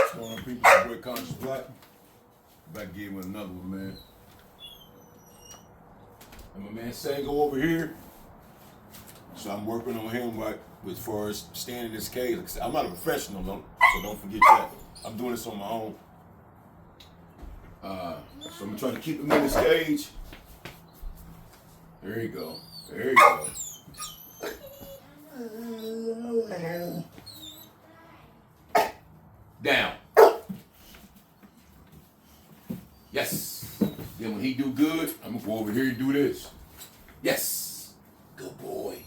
What's going on, people? It's your boy Conscious Black. Back again with another one, man. And my man Sango over here. So I'm working on him like as far as staying in this cage. Like I said, I'm not a professional, so don't forget that. I'm doing this on my own. So I'm trying to keep him in this cage. There you go. There you go. Down. Yes. Then when he do good, I'm gonna go over here and do this. Yes. Good boy.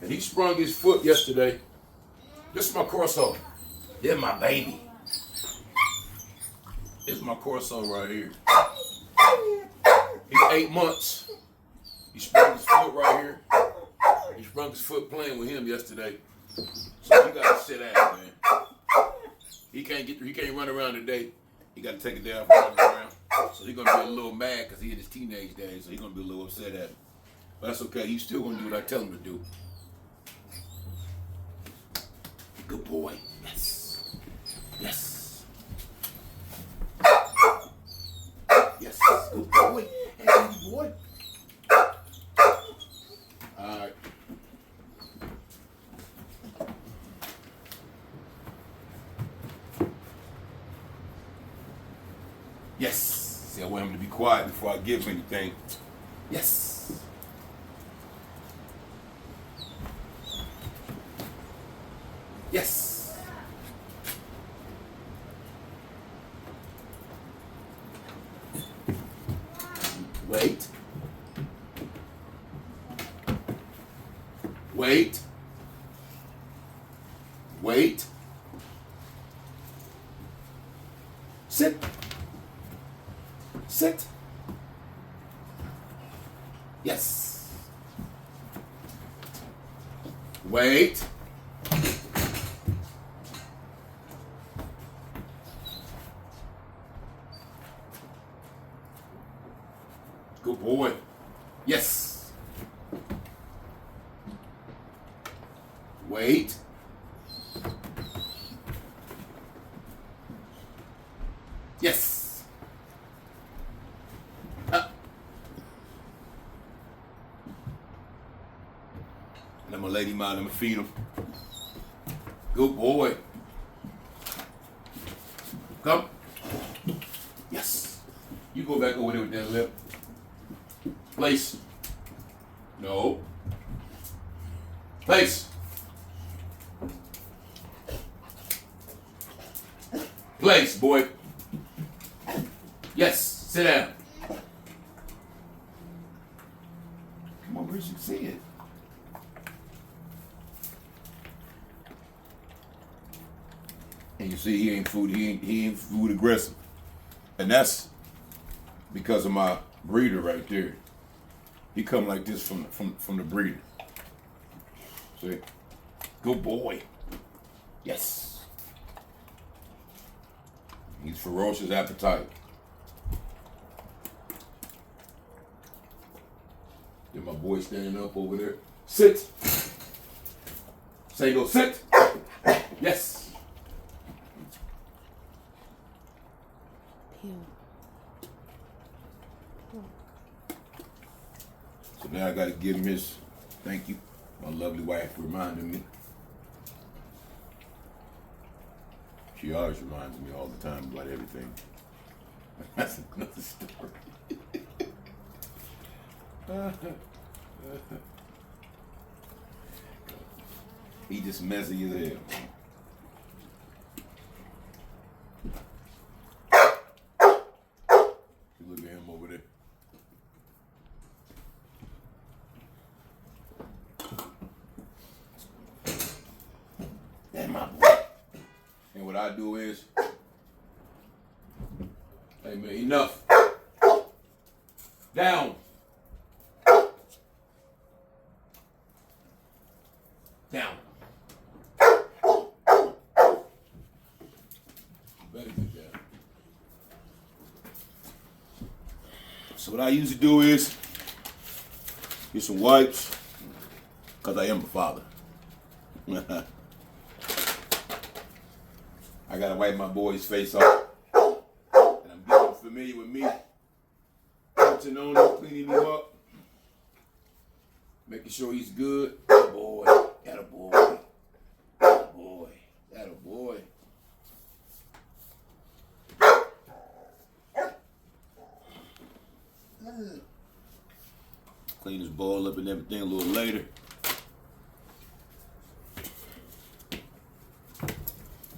And he sprung his foot yesterday. This is my Corso. Yeah, my baby. This is my Corso right here. He's 8 months. He sprung his foot right here. He sprung his foot playing with him yesterday. So you gotta sit down, man. He can't run around today. He gotta take a day off and run around. So he's gonna be a little mad because he in his teenage days, so he's gonna be a little upset at him. But that's okay, he's still gonna do what I tell him to do. Good boy. Yes. Yes. Yes. Good boy. Hey, good boy. Alright. Yes. See, I want him to be quiet before I give him anything. Yes. Yes. Wait. Wait. Wait. Sit. Sit. Yes. Wait. Good boy. Yes. Wait. Yes. And I'm gonna lay him out, I'm gonna feed him. Good boy. Come. Yes. You go back over there with that lip. Place. No. Place. Place, boy. Yes. Sit down. Come over here so you can see it. And you see he ain't food aggressive. And that's because of my breeder right there. He come like this from the breeder. See? Good boy. Yes. He's ferocious appetite. Then my boy standing up over there. Sit. Sango, sit. Yes. So now I got to give him his thank you. My lovely wife reminding me. She always reminds me all the time about everything. That's another story. He just messy as hell. You look at him over there. That's my boy. And what I do is, hey man, enough. Down. Down. Better get down. So what I usually do is get some wipes, because I am a father. I gotta wipe my boy's face off. And I'm getting familiar with me. Touching on him, cleaning him up. Making sure he's good. That boy. That a boy. That a boy. That a boy. Clean his bowl up and everything a little later.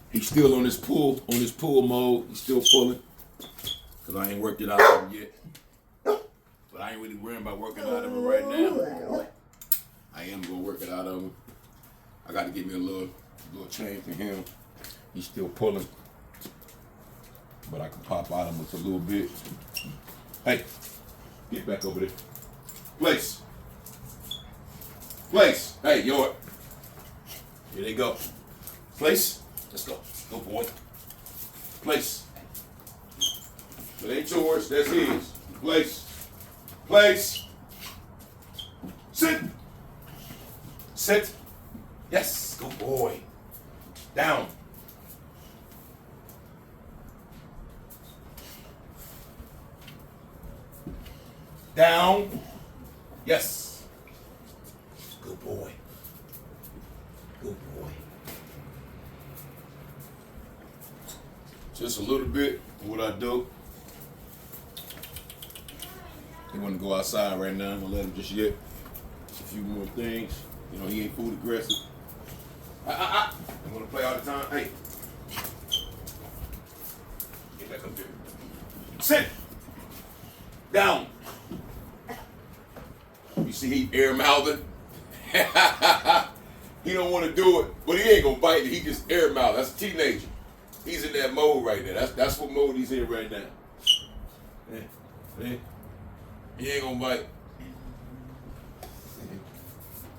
He's still on his pull mode. He's still pulling. Cause I ain't worked it out of him yet. But I ain't really worrying about working out of him right now. I am gonna work it out of him. I gotta get me a little change for him. He's still pulling. But I can pop out of him with a little bit. Hey, get back over there. Place. Place. Hey, York. Here they go. Place. Let's go. Go, boy. Place. It ain't yours. That's his. Place. Place. Sit. Sit. Yes. Good boy. Down. Down. Yes. Good boy. Good boy. Just a little bit of what I do. He want to go outside right now. I'm going to let him just yet. Just a few more things. You know, he ain't food aggressive. I'm going to play all the time. Hey. Get back up there. Sit. Down. You see he air mouthing? He don't want to do it, but he ain't going to bite it. He just air mouth. That's a teenager. He's in that mode right now. That's what mode he's in right now. Yeah. He ain't gonna bite.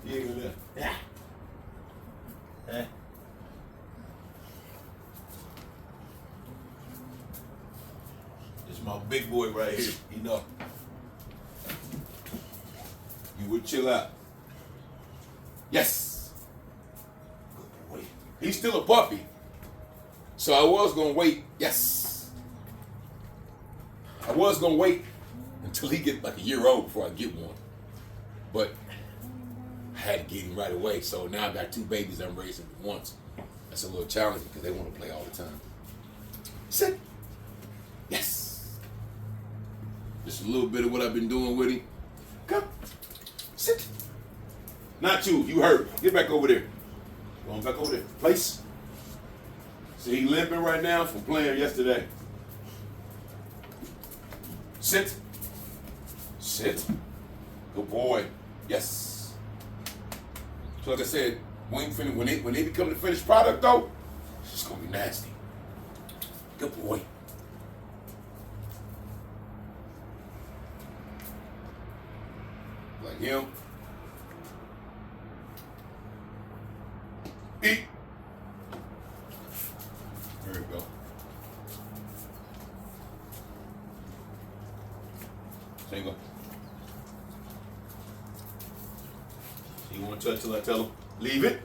He ain't gonna. Yeah. This is my big boy right here. You know. You would chill out. Yes. Good boy. He's still a puppy. So I was gonna wait. Yes. I was gonna wait until he get like a year old before I get one. But I had to get him right away. So now I got two babies I'm raising at once. That's a little challenging because they want to play all the time. Sit. Yes. Just a little bit of what I've been doing with him. Come. Sit. Not you. You hurt. Get back over there. Going back over there. Place. See, he limping right now from playing yesterday. Sit. Sit. Good boy. Yes. So like I said, when they become the finished product though, it's just gonna be nasty. Good boy. Like him. Eat. There we go. Sango. You want to touch till I tell him? Leave it.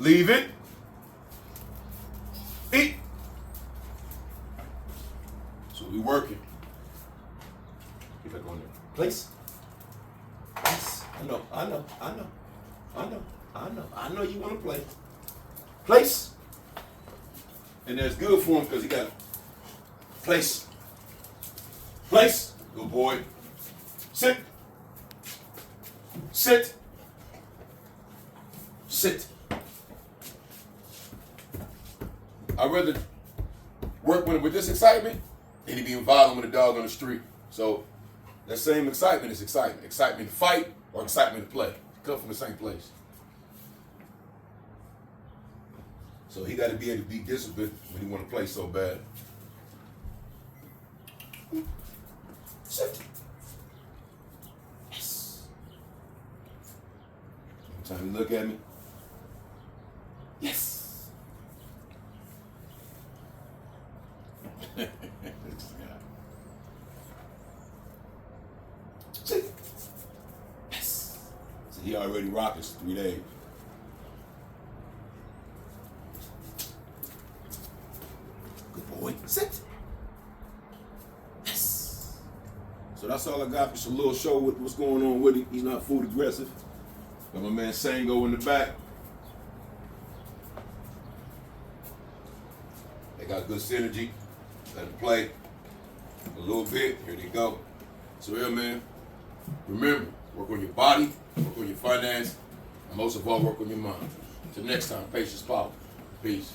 Leave it. Eat. So we working. Get back on there. Place. Yes. I know you want to play. Place. And that's good for him because he got place. Place. Good boy. Sit. Sit. Sit. I'd rather work with this excitement than to be involved with a dog on the street. So that same excitement is excitement. Excitement to fight or excitement to play. Come from the same place. So he got to be able to be disciplined when he want to play so bad. Sit. Yes. Time you look at me. Yes. Sit. Yes. So he already rocked us 3 days. So that's all I got. Just a little show with what's going on with him. He's not food aggressive. Got my man Sango in the back. They got good synergy. Let them play a little bit. Here they go. So yeah, man. Remember, work on your body, work on your finance, and most of all, work on your mind. Till next time, patience, power. Peace.